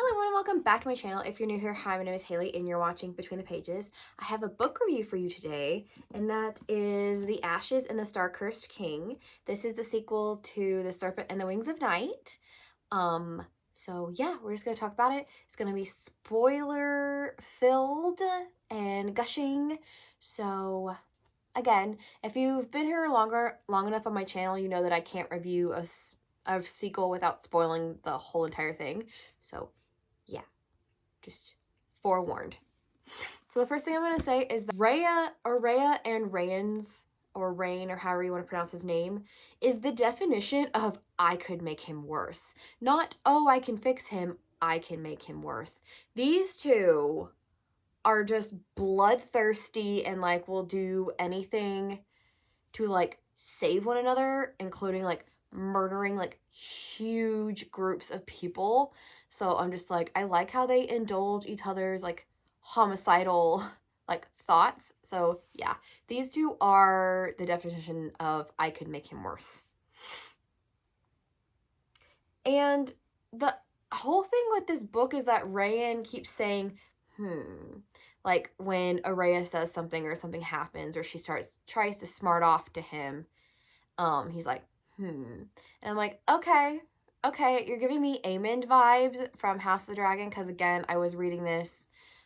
Hello everyone, welcome back to my channel. If you're new here, hi, my name is Haley and you're watching Between the Pages. I have a book review for you today, and that is The Ashes and the Star-Cursed King. This is the sequel to The Serpent and the Wings of Night. So yeah, we're just going to talk about it. It's going to be spoiler filled and gushing. So again, if you've been here long enough on my channel, you know that I can't review a sequel without spoiling the whole entire thing. So yeah, just forewarned. So the first thing I'm going to say is that Rhea and Rayan's, or Rain, or however you want to pronounce his name, is the definition of I could make him worse. Not, oh, I can fix him, I can make him worse. These two are just bloodthirsty and like will do anything to like save one another, including like murdering like huge groups of people. So I'm just like, I like how they indulge each other's like homicidal like thoughts. So yeah, these two are the definition of I could make him worse. And the whole thing with this book is that Rayan keeps saying, like when Araya says something or something happens or she tries to smart off to him, he's like, And I'm like, okay, you're giving me Aemond vibes from House of the Dragon, because again, I was reading this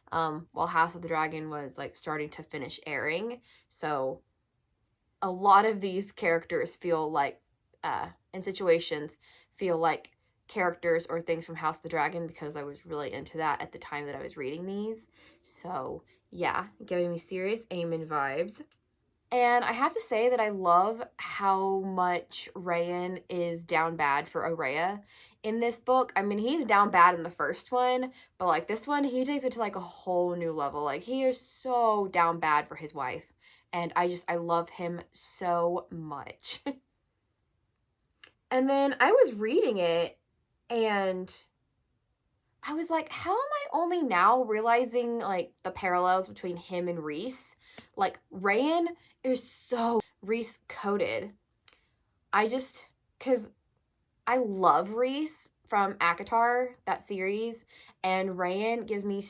while House of the Dragon was like starting to finish airing. So a lot of these characters feel like, in situations, feel like characters or things from House of the Dragon, because I was really into that at the time that I was reading these. So yeah, giving me serious Aemond vibes. And I have to say that I love how much Rayan is down bad for Araya in this book. I mean, he's down bad in the first one, but like this one, he takes it to like a whole new level. Like he is so down bad for his wife. And I love him so much. And then I was reading it and I was like, how am I only now realizing like the parallels between him and Rhys? Like Rayan is so Rhys coded. Because I love Rhys from ACOTAR, that series, and Rayan gives me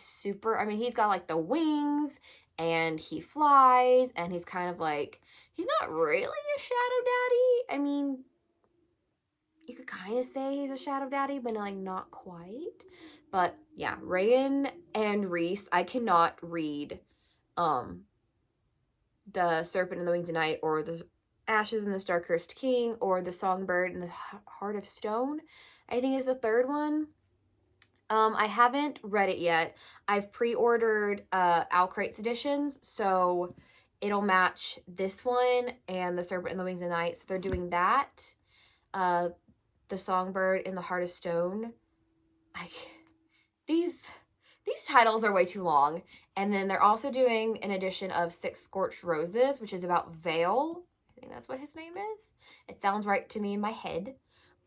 I mean, he's got like the wings and he flies and he's kind of like, he's not really a shadow daddy. I mean, you could kind of say he's a shadow daddy, but like not quite. But yeah, Rayan and Rhys, I cannot read The Serpent and the Wings of Night, or The Ashes and the Star-Cursed King, or The Songbird and the Heart of Stone, I think is the third one. I haven't read it yet. I've pre-ordered Owl Crates editions, so it'll match this one and The Serpent and the Wings of Night. So they're doing that. The Songbird and the Heart of Stone. These titles are way too long. And then they're also doing an edition of Six Scorched Roses, which is about Vale. I think that's what his name is. It sounds right to me in my head.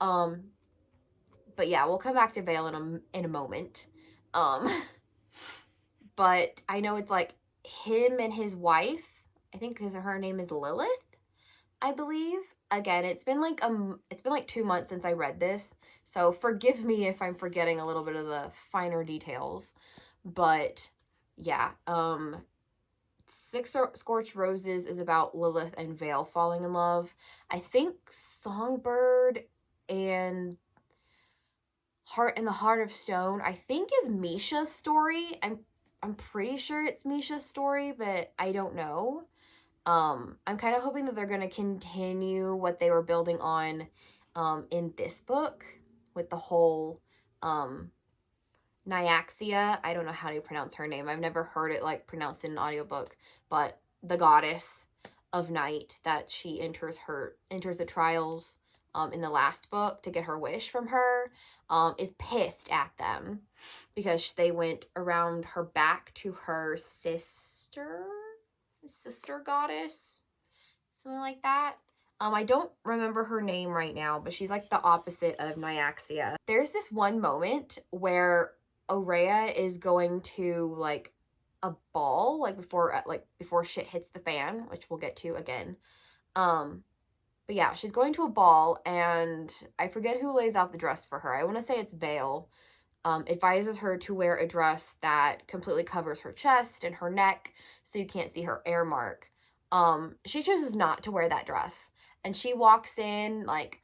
But yeah, we'll come back to Vale in a moment. But I know it's like him and his wife. I think because her name is Lilith, I believe. Again, it's been like 2 months since I read this, so forgive me if I'm forgetting a little bit of the finer details. But yeah, Six Scorched Roses is about Lilith and Vale falling in love. I think Songbird and the Heart of Stone, I think, is Misha's story. I'm pretty sure it's Misha's story, but I don't know. I'm kind of hoping that they're going to continue what they were building on in this book with the whole Nyaxia. I don't know how to pronounce her name. I've never heard it like pronounced in an audiobook, but the goddess of night that she enters the trials in the last book to get her wish from her, is pissed at them because they went around her back to her sister goddess, something like that. I don't remember her name right now, but she's like the opposite of Nyaxia. There's this one moment where Aurea is going to like a ball, like before shit hits the fan, which we'll get to again. But yeah, she's going to a ball and I forget who lays out the dress for her. I want to say it's Vale. advises her to wear a dress that completely covers her chest and her neck so you can't see her air mark. She chooses not to wear that dress. And she walks in, like,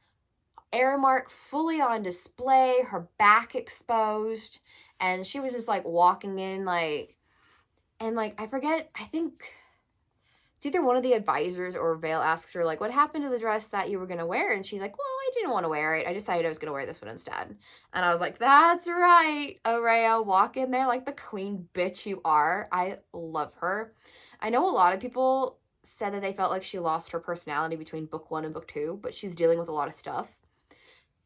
air mark fully on display, her back exposed. And she was just, like, walking in, like, and, like, I forget, I think it's either one of the advisors or Vale asks her, like, what happened to the dress that you were going to wear? And she's like, well, I didn't want to wear it. I decided I was going to wear this one instead. And I was like, that's right, Aurea, walk in there like the queen bitch you are. I love her. I know a lot of people said that they felt like she lost her personality between book 1 and book 2, but she's dealing with a lot of stuff.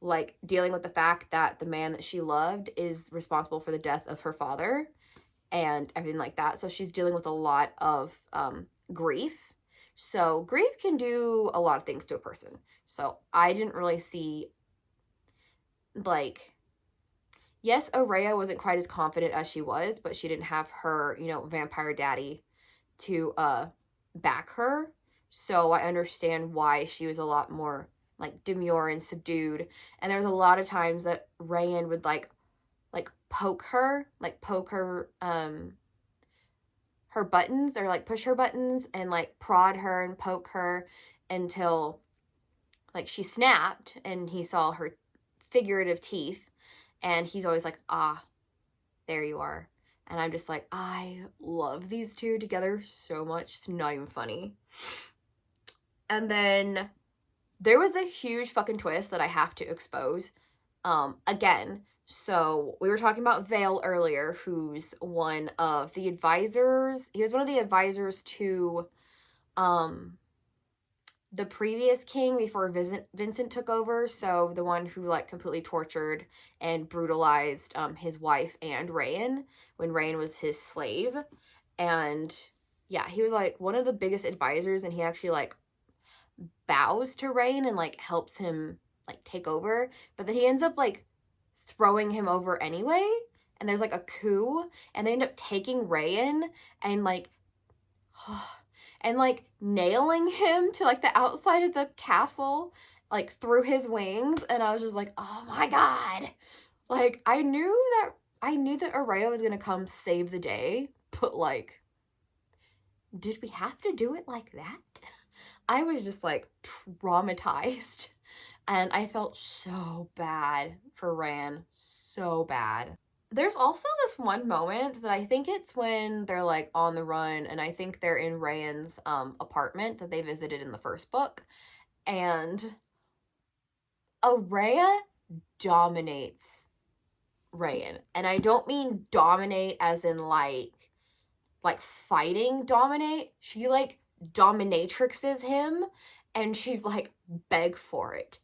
Like, dealing with the fact that the man that she loved is responsible for the death of her father and everything like that. So she's dealing with a lot of grief. So grief can do a lot of things to a person. So I didn't really see, like, yes, Aurea wasn't quite as confident as she was, but she didn't have her, you know, vampire daddy to back her. So I understand why she was a lot more, like, demure and subdued. And there was a lot of times that Rayan would like poke her her buttons, or like push her buttons and like prod her and poke her until like she snapped and he saw her figurative teeth, and he's always like, ah, there you are. And I'm just like, I love these two together so much. It's not even funny. And then there was a huge fucking twist that I have to expose. Again, so we were talking about Vale earlier, who's one of the advisors. He was one of the advisors to the previous king before Vincent took over. So the one who like completely tortured and brutalized his wife and Rayan when Rayan was his slave. And yeah, he was like one of the biggest advisors, and he actually like bows to Rayan and like helps him like take over. But then he ends up like throwing him over anyway, and there's like a coup, and they end up taking Rayan and like and like nailing him to like the outside of the castle, like through his wings. And I was just like, oh my god, like I knew that Aurea was gonna come save the day, but like, did we have to do it like that? I was just like traumatized. And I felt so bad for Ran, so bad. There's also this one moment that I think it's when they're like on the run, and I think they're in Rand's apartment that they visited in the first book, and Aurea dominates Rand. And I don't mean dominate as in like fighting dominate. She like dominatrixes him, and she's like, beg for it,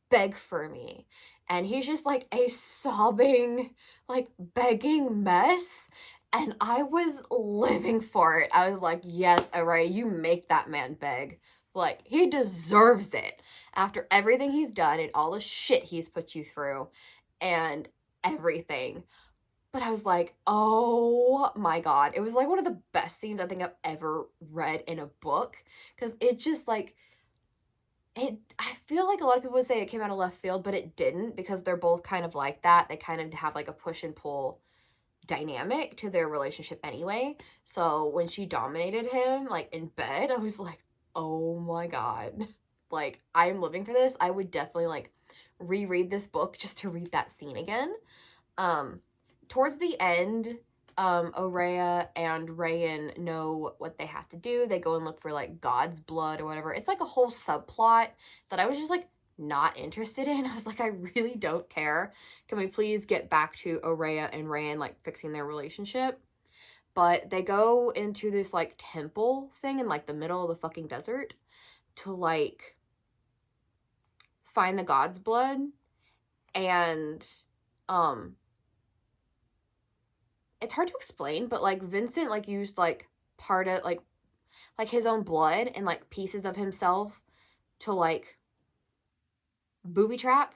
beg for me. And he's just like a sobbing, like begging mess. And I was living for it. I was like, yes, Aurea, you make that man beg. Like, he deserves it after everything he's done and all the shit he's put you through and everything. But I was like, oh my god. It was like one of the best scenes I think I've ever read in a book. Because it just like, I feel like a lot of people would say it came out of left field, but it didn't, because they're both kind of like that. They kind of have like a push and pull dynamic to their relationship anyway. So when she dominated him like in bed, I was like, oh my god. Like, I'm living for this. I would definitely like reread this book just to read that scene again. Towards the end, Aurea and Rayan know what they have to do. They go and look for like God's blood or whatever. It's like a whole subplot that I was just like not interested in. I was like, I really don't care. Can we please get back to Aurea and Rayan like fixing their relationship? But they go into this like temple thing in like the middle of the fucking desert to like find the God's blood. And it's hard to explain, but like Vincent like used like part of like his own blood and like pieces of himself to like booby trap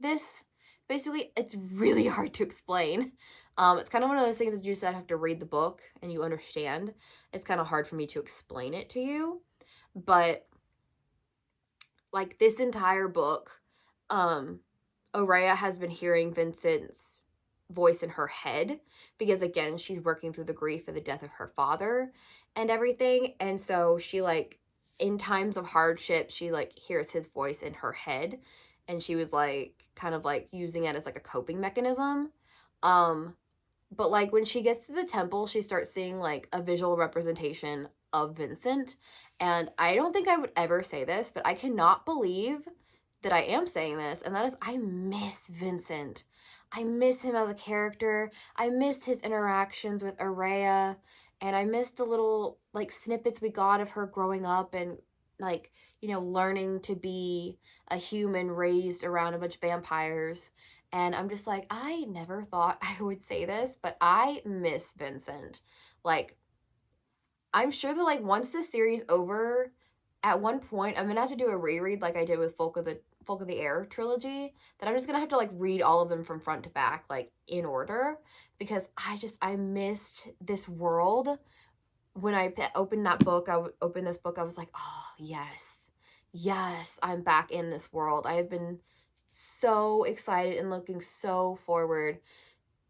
this. Basically, it's really hard to explain. It's kind of one of those things that you just have to read the book and you understand. It's kind of hard for me to explain it to you, but like this entire book, Aurea has been hearing Vincent's voice in her head, because again, she's working through the grief of the death of her father and everything. And so she like, in times of hardship, she like hears his voice in her head, and she was like kind of like using it as like a coping mechanism. Um but like when she gets to the temple, she starts seeing like a visual representation of Vincent. And I don't think I would ever say this, but I cannot believe that I am saying this, and that is I miss Vincent. I miss him as a character. I miss his interactions with Araya, and I miss the little like snippets we got of her growing up and like, you know, learning to be a human raised around a bunch of vampires. And I'm just like, I never thought I would say this, but I miss Vincent. Like, I'm sure that like once the series over, at one point I'm gonna have to do a reread like I did with Folk of the Air trilogy. That I'm just gonna have to like read all of them from front to back, like in order, because I missed this world. When I opened that book, opened this book, I was like, oh yes, yes, I'm back in this world. I have been so excited and looking so forward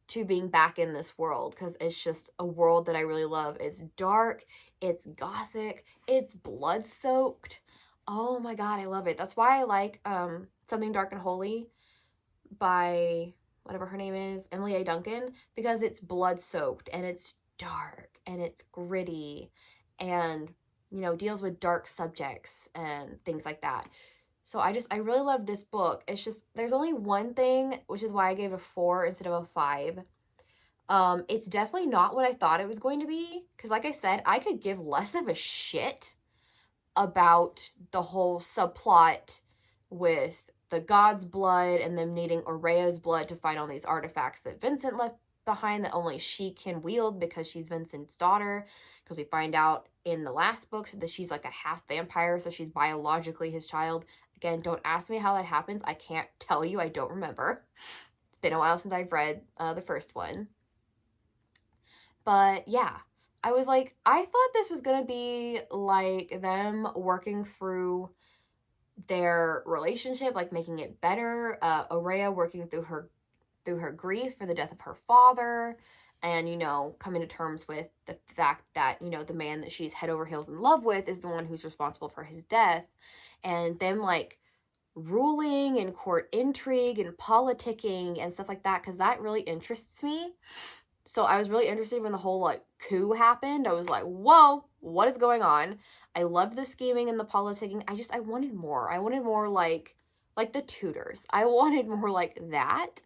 to being back in this world, because it's just a world that I really love. It's dark, it's gothic, it's blood soaked. Oh my god, I love it. That's why I like Something Dark and Holy by whatever her name is, Emily A. Duncan, because it's blood soaked and it's dark and it's gritty and, you know, deals with dark subjects and things like that. So I really love this book. It's just there's only one thing, which is why I gave it a 4 instead of a 5. It's definitely not what I thought it was going to be, because like I said, I could give less of a shit about the whole subplot with the god's blood and them needing Araya's blood to find all these artifacts that Vincent left behind that only she can wield because she's Vincent's daughter. Because we find out in the last books that she's like a half vampire, so she's biologically his child. Again, don't ask me how that happens. I can't tell you. I don't remember. It's been a while since I've read the first one. But yeah, I was like, I thought this was going to be like them working through their relationship, like making it better. Araya working through her grief for the death of her father, and, you know, coming to terms with the fact that, you know, the man that she's head over heels in love with is the one who's responsible for his death, and them like ruling and court intrigue and politicking and stuff like that, because that really interests me. So I was really interested when the whole like coup happened. I was like, whoa, what is going on? I loved the scheming and the politicking. I wanted more. I wanted more like the Tudors. I wanted more like that.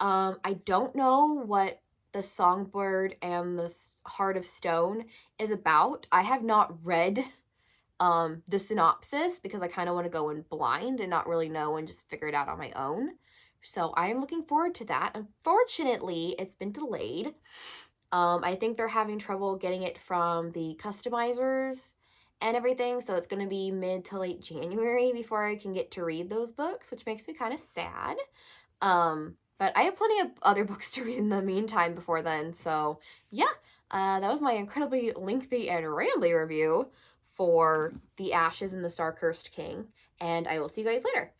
I don't know what the Songbird and the Heart of Stone is about. I have not read the synopsis because I kind of want to go in blind and not really know and just figure it out on my own. So I am looking forward to that. Unfortunately, it's been delayed. I think they're having trouble getting it from the customizers and everything, so it's going to be mid to late January before I can get to read those books, which makes me kind of sad. But I have plenty of other books to read in the meantime before then, so yeah, that was my incredibly lengthy and rambly review for The Ashes and the Star-Cursed King, and I will see you guys later.